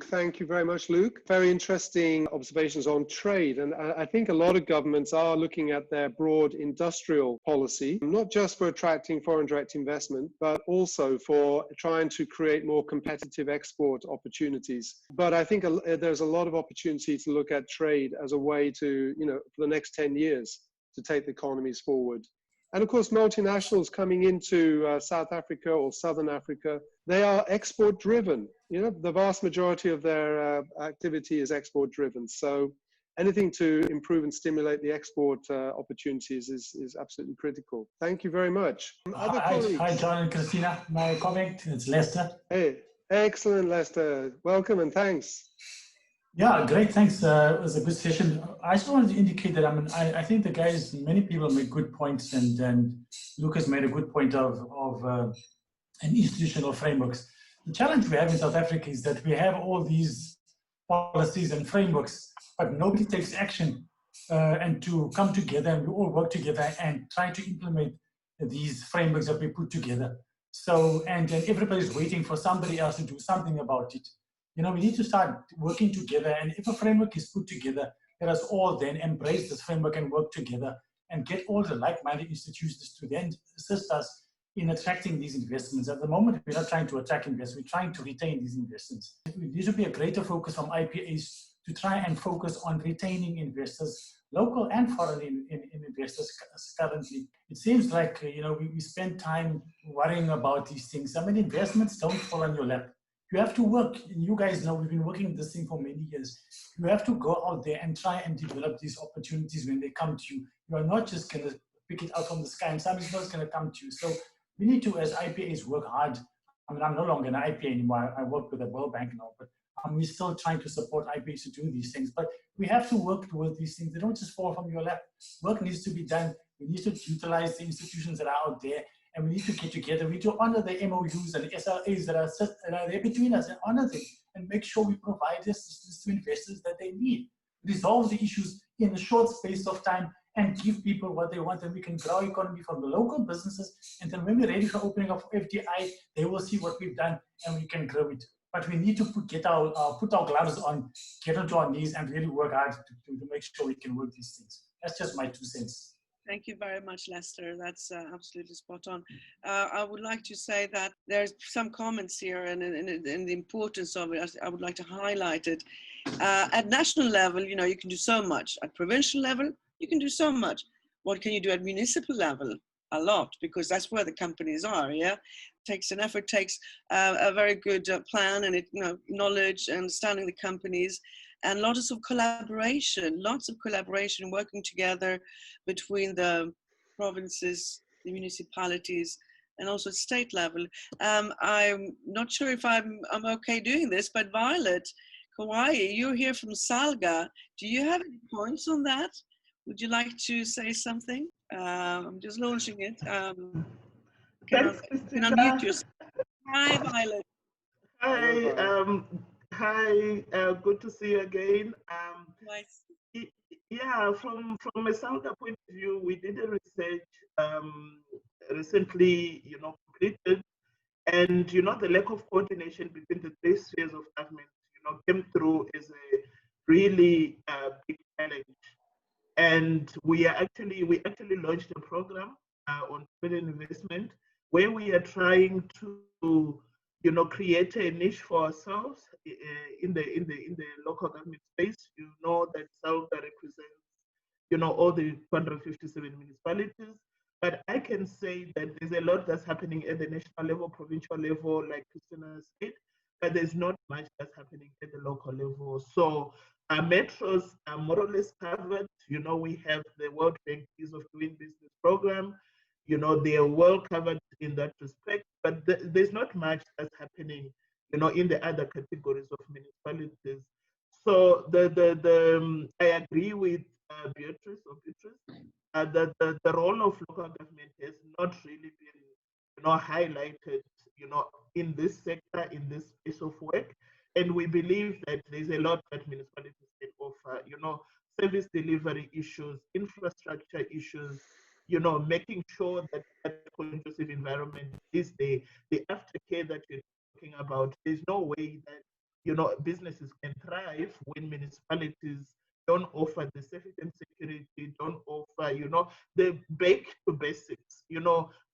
Thank you very much, Luke. Very interesting observations on trade. And I think a lot of governments are looking at their broad industrial policy, not just for attracting foreign direct investment, but also for trying to create more competitive export opportunities. But I think there's a lot of opportunity to look at trade as a way to, you know, for the next 10 years to take the economies forward. And of course, multinationals coming into South Africa or Southern Africa, they are export driven. You know, the vast majority of their activity is export driven. So anything to improve and stimulate the export opportunities is absolutely critical. Thank you very much. Hi, John and Christina. My comment, it's Lester. Hey, excellent, Lester. Welcome and thanks. Yeah, great. Thanks. It was a good session. I just wanted to indicate that I think the guys, many people make good points, and Lucas made a good point of an institutional frameworks. The challenge we have in South Africa is that we have all these policies and frameworks, but nobody takes action and to come together and we all work together and try to implement these frameworks that we put together. So, and then everybody's waiting for somebody else to do something about it. You know, we need to start working together, and if a framework is put together, let us all then embrace this framework and work together and get all the like-minded institutions to then assist us in attracting these investments. At the moment, we're not trying to attract investments, we're trying to retain these investments. There should be a greater focus from IPAs to try and focus on retaining investors, local and foreign investors currently. It seems like, you know, we spend time worrying about these things. I mean, investments don't fall on your lap. You have to work. You guys know we've been working this thing for many years. You have to go out there and try and develop these opportunities when they come to you. You are not just going to pick it out from the sky and something's not going to come to you. So we need to, as IPAs, work hard. I mean, I'm no longer an IPA anymore. I work with the World Bank now, but we're still trying to support IPAs to do these things. But we have to work towards these things. They don't just fall from your lap. Work needs to be done. We need to utilize the institutions that are out there. And we need to get together. We need to honor the MOUs and the SLAs that are there between us and honor them and make sure we provide this to investors that they need. Resolve the issues in a short space of time and give people what they want, and we can grow economy from the local businesses. And then when we're ready for opening up FDI, they will see what we've done and we can grow it but we need to put our gloves on, get onto our knees, and really work hard to make sure we can work these things. That's just my 2 cents. Thank you very much, Lester. That's absolutely spot on. I would like to say that there's some comments here and the importance of it. I would like to highlight it. At national level, you know, you can do so much. At provincial level, you can do so much. What can you do at municipal level? A lot, because that's where the companies are. Yeah, takes an effort, takes a very good plan, and knowledge, understanding the companies, and lots of collaboration, working together between the provinces, the municipalities, and also at state level. I'm not sure if I'm okay doing this, but Violet, Kauai, you're here from Salga. Do you have any points on that? Would you like to say something? I'm just launching it. Thanks, You can Christina. unmute yourself. Hi, Violet. Hi, good to see you again. Nice. Yeah, from a Salga point of view, we did a research recently, completed, and the lack of coordination between the 3 spheres of government, came through as a really big challenge. And we actually launched a program on foreign investment where we are trying to create a niche for ourselves in the local government space. You know that Salga represents all the 257 municipalities, but I can say that there's a lot that's happening at the national level, provincial level, like Christina said, but there's not much that's happening at the local level. So our metros are more or less covered. We have the World Bank Ease of Doing Business program. They are well covered in that respect, but there's not much that's happening, in the other categories of municipalities. So I agree with Beatrice that the role of local government has not really been, highlighted, in this sector, in this space of work. And we believe that there's a lot that municipalities can offer, service delivery issues, infrastructure issues, making sure that that conducive environment is the aftercare that you're talking about. There's no way that, businesses can thrive when municipalities don't offer the safety and security, don't offer, the back to basics,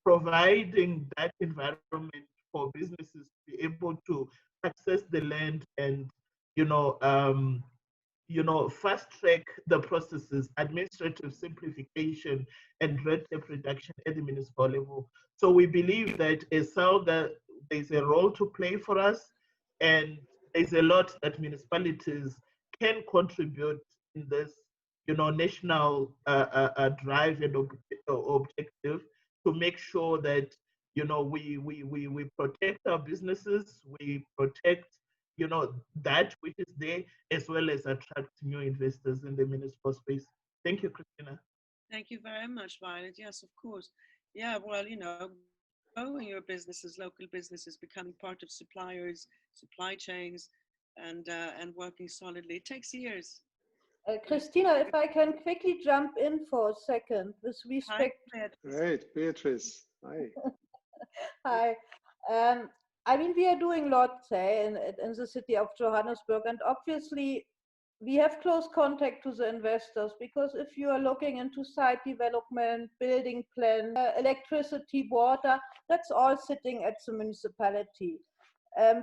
providing that environment for businesses to be able to access the land and, fast track the processes, administrative simplification, and red tape reduction at the municipal level. So we believe that as Salga, there's a role to play for us, and there's a lot that municipalities can contribute in this, national drive and objective to make sure that, we protect our businesses, we protect, that which is there, as well as attract new investors in the municipal space. Thank you, Christina. Thank you very much, Violet. Yes, of course. Yeah, well, growing your businesses, local businesses, becoming part of suppliers, supply chains, and working solidly. It takes years. Christina, if I can quickly jump in for a second with respect. Hi, Great, Beatrice. Hi. Hi. I mean, we are doing lots in the city of Johannesburg, and obviously we have close contact to the investors, because if you are looking into site development, building plan, electricity, water, that's all sitting at the municipality,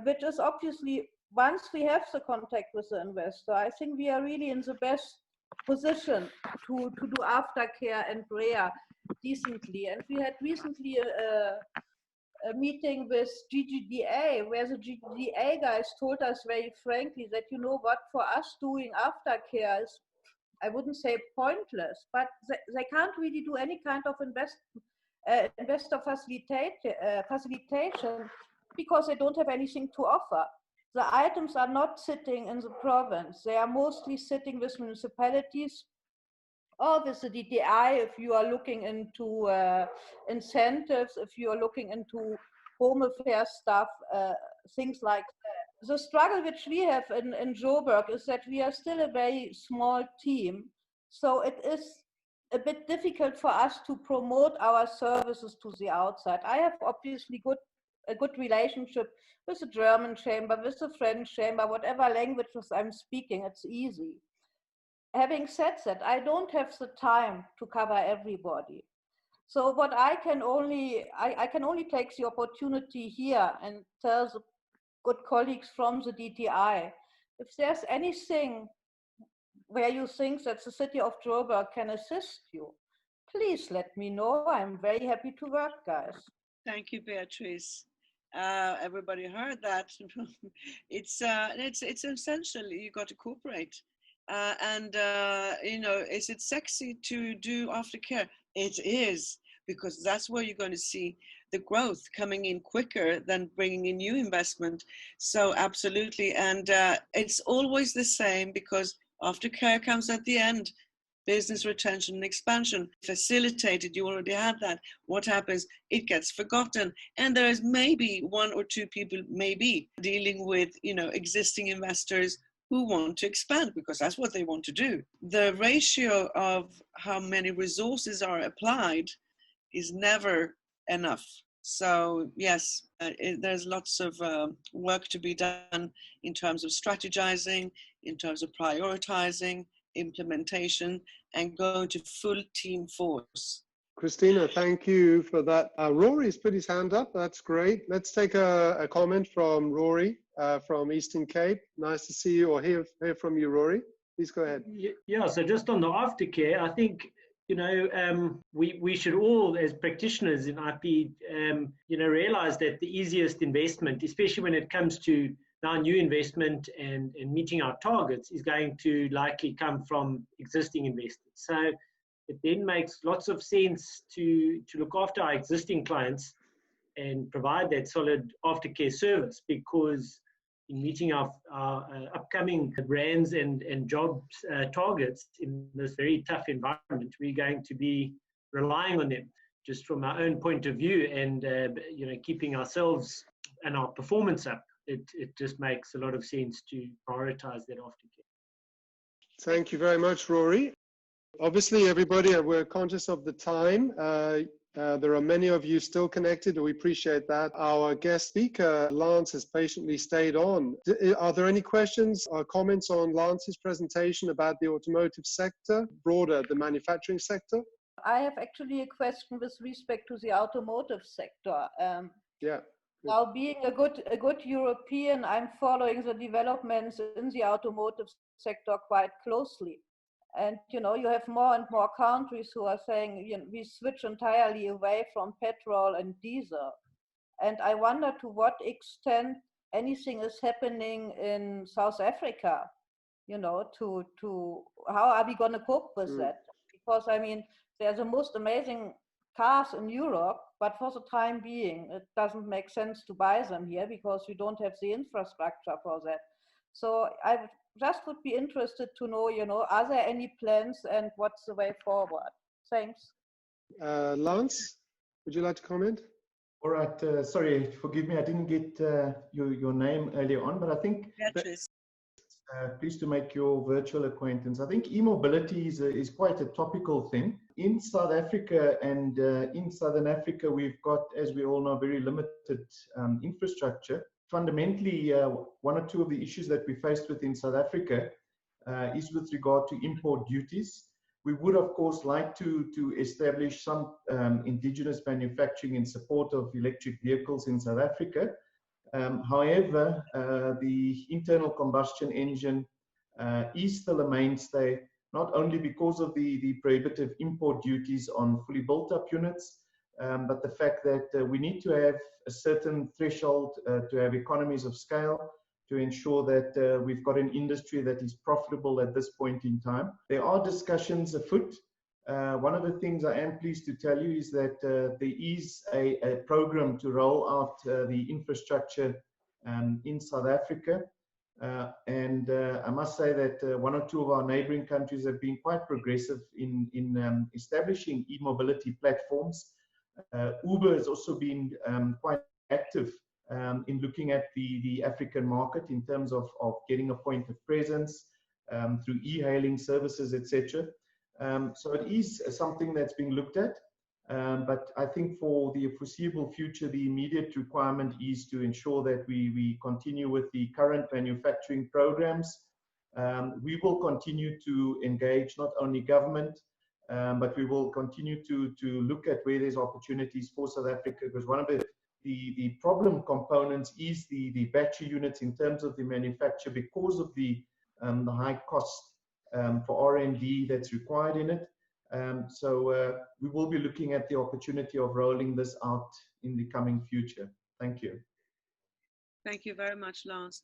which is obviously, once we have the contact with the investor, I think we are really in the best position to do aftercare and REA decently. And we had recently a meeting with GDA, where the GDA guys told us very frankly that, what, for us doing aftercare is, I wouldn't say pointless, but they can't really do any kind of investor facilitation, because they don't have anything to offer. The items are not sitting in the province. They are mostly sitting with municipalities or with the DDI, if you are looking into incentives, if you are looking into home affairs stuff, things like that. The struggle which we have in Joburg is that we are still a very small team. So it is a bit difficult for us to promote our services to the outside. I have obviously good a good relationship with the German chamber, with the French chamber, whatever languages I'm speaking, it's easy. Having said that, I don't have the time to cover everybody. So what I can only take the opportunity here and tell the good colleagues from the DTI, if there's anything where you think that the city of Joburg can assist you, please let me know. I'm very happy to work, guys. Thank you, Beatrice. Everybody heard that. It's essential. You got to cooperate. You know, is it sexy to do aftercare? It is, because that's where you're going to see the growth coming in quicker than bringing in new investment. So absolutely. And it's always the same, because aftercare comes at the end. Business retention and expansion facilitated, you already had that. What happens? It gets forgotten, and there is maybe one or two people maybe dealing with, you know, existing investors who want to expand because that's what they want to do. The ratio of how many resources are applied is never enough. So yes, there's lots of work to be done in terms of strategizing, in terms of prioritizing, implementation, and going to full team force. Christina, thank you for that. Rory's put his hand up. That's great. Let's take a comment from Rory from Eastern Cape. Nice to see you or hear from you, Rory. Please go ahead. Yeah, so just on the aftercare, I think, you know, we should all, as practitioners in IP, you know, realize that the easiest investment, especially when it comes to now new investment and meeting our targets, is going to likely come from existing investors. So it then makes lots of sense to look after our existing clients and provide that solid aftercare service, because in meeting our upcoming brands and jobs targets in this very tough environment, we're going to be relying on them just from our own point of view, and you know, keeping ourselves and our performance up. It just makes a lot of sense to prioritize that aftercare. Thank you very much, Rory. Obviously, everybody, we're conscious of the time. There are many of you still connected. We appreciate that. Our guest speaker, Lance, has patiently stayed on. Are there any questions or comments on Lance's presentation about the automotive sector, broader, the manufacturing sector? I have actually a question with respect to the automotive sector. Yeah. Now, being a good European, I'm following the developments in the automotive sector quite closely. And, you know, you have more and more countries who are saying, you know, we switch entirely away from petrol and diesel. And I wonder to what extent anything is happening in South Africa, you know, to how are we going to cope with that? Because, I mean, they're the most amazing cars in Europe, but for the time being, it doesn't make sense to buy them here because we don't have the infrastructure for that. So I just would be interested to know, you know, are there any plans and what's the way forward? Thanks. Lance, would you like to comment? All right. Sorry, forgive me. I didn't get your name earlier on, but I think pleased to make your virtual acquaintance. I think e-mobility is quite a topical thing. In South Africa and in Southern Africa, we've got, as we all know, very limited infrastructure. Fundamentally, one or two of the issues that we faced with in South Africa is with regard to import duties. We would, of course, like to establish some indigenous manufacturing in support of electric vehicles in South Africa. However, the internal combustion engine is still a mainstay, not only because of the prohibitive import duties on fully built-up units, but the fact that we need to have a certain threshold to have economies of scale to ensure that we've got an industry that is profitable at this point in time. There are discussions afoot. One of the things I am pleased to tell you is that there is a program to roll out the infrastructure in South Africa. And I must say that one or two of our neighboring countries have been quite progressive in establishing e-mobility platforms. Uber has also been quite active in looking at the African market in terms of getting a point of presence through e-hailing services, etc. So it is something that's being looked at. But I think for the foreseeable future, the immediate requirement is to ensure that we continue with the current manufacturing programs. We will continue to engage not only government, but we will continue to look at where there's opportunities for South Africa, because one of the problem components is the battery units in terms of the manufacture, because of the high cost for R&D that's required in it. So we will be looking at the opportunity of rolling this out in the coming future. Thank you. Thank you very much, Lars.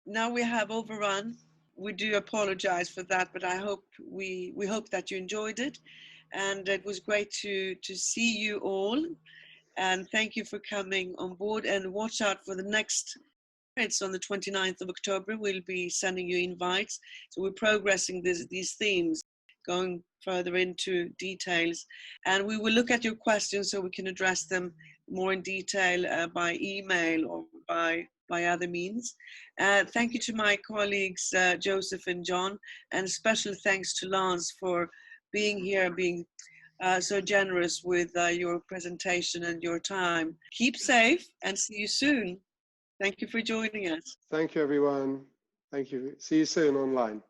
Now we have overrun. We do apologize for that, but I hope we hope that you enjoyed it, and it was great to see you all. And thank you for coming on board, and watch out for the next. It's on the 29th of October. We'll be sending you invites. So we're progressing these themes, going further into details. And we will look at your questions so we can address them more in detail by email or by other means. Thank you to my colleagues, Joseph and John, and special thanks to Lars for being here, being so generous with your presentation and your time. Keep safe and see you soon. Thank you for joining us. Thank you, everyone. Thank you. See you soon online.